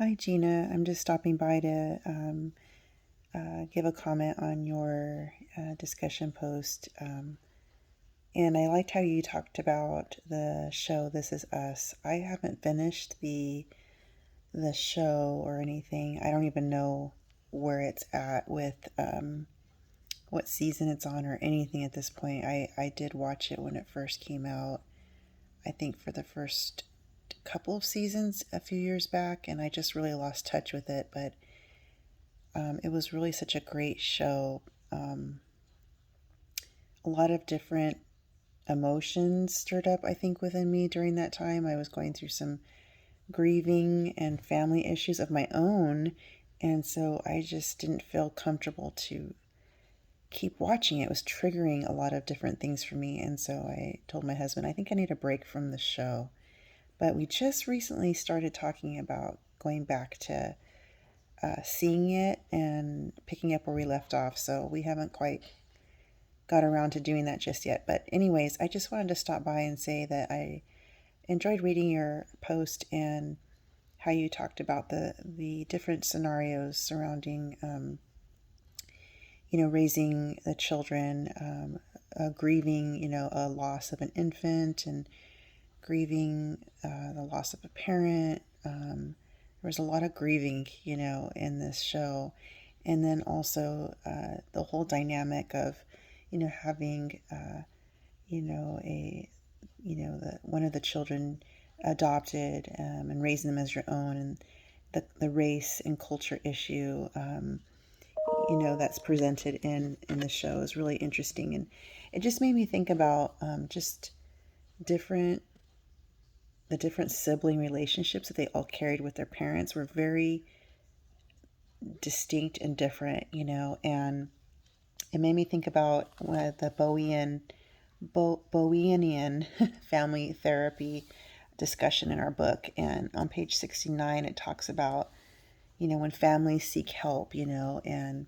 Hi, Gina. I'm just stopping by to give a comment on your discussion post. And I liked how you talked about the show This Is Us. I haven't finished the show or anything. I don't even know where it's at with what season it's on or anything at this point. I did watch it when it first came out, I think for the first couple of seasons a few years back, and I just really lost touch with it. But it was really such a great show. Um, a lot of different emotions stirred up, I think, within me during that time. I was going through some grieving and family issues of my own, and so I just didn't feel comfortable to keep watching. It was triggering a lot of different things for me, and so I told my husband, I think I need a break from the show. But we just recently started talking about going back to seeing it and picking up where we left off. So we haven't quite got around to doing that just yet. But, anyways, I just wanted to stop by and say that I enjoyed reading your post and how you talked about the different scenarios surrounding, raising the children, grieving, a loss of an infant and grieving the loss of a parent. There was a lot of grieving, in this show. And then also the whole dynamic of, having, one of the children adopted and raising them as your own, and the race and culture issue, that's presented in the show is really interesting. And it just made me think about just different the different sibling relationships that they all carried with their parents were very distinct and different, and it made me think about the Bowenian family therapy discussion in our book. And on page 69, it talks about, when families seek help, and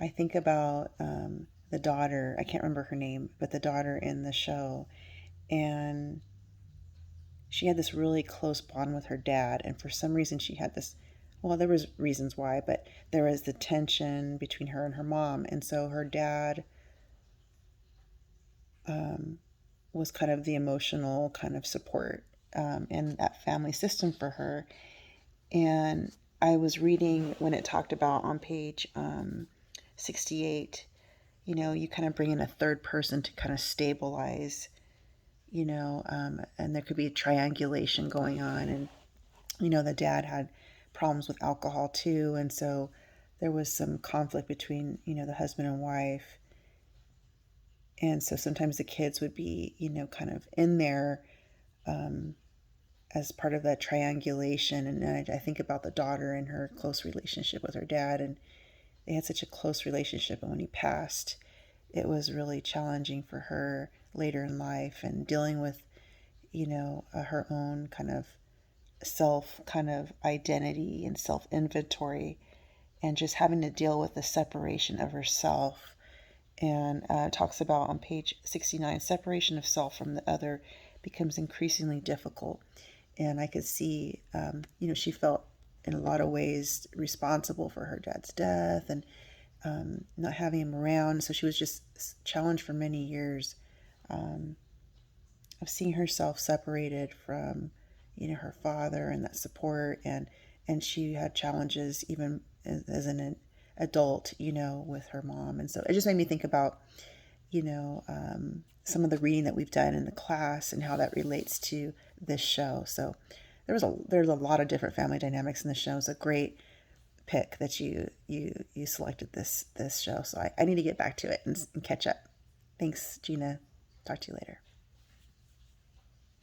I think about the daughter, I can't remember her name, but the daughter in the show. And she had this really close bond with her dad, and for some reason she had this, well, there was reasons why, but there was the tension between her and her mom. And so her dad um, was kind of the emotional kind of support in that family system for her. And I was reading when it talked about on page 68, you kind of bring in a third person to kind of stabilize, and there could be a triangulation going on. And the dad had problems with alcohol too, and so there was some conflict between, the husband and wife. And so sometimes the kids would be, kind of in there as part of that triangulation. And I think about the daughter and her close relationship with her dad, and they had such a close relationship. And when he passed, it was really challenging for her later in life and dealing with, her own kind of self kind of identity and self inventory, and just having to deal with the separation of herself. And talks about on page 69, separation of self from the other becomes increasingly difficult. And I could see, she felt in a lot of ways responsible for her dad's death and not having him around. So she was just challenged for many years of seeing herself separated from, her father and that support. And she had challenges even as an adult, with her mom. And so it just made me think about, some of the reading that we've done in the class and how that relates to this show. So there's a lot of different family dynamics in the show. It's a great pick that you selected this show. So I need to get back to it and catch up. Thanks, Gina. Talk to you later.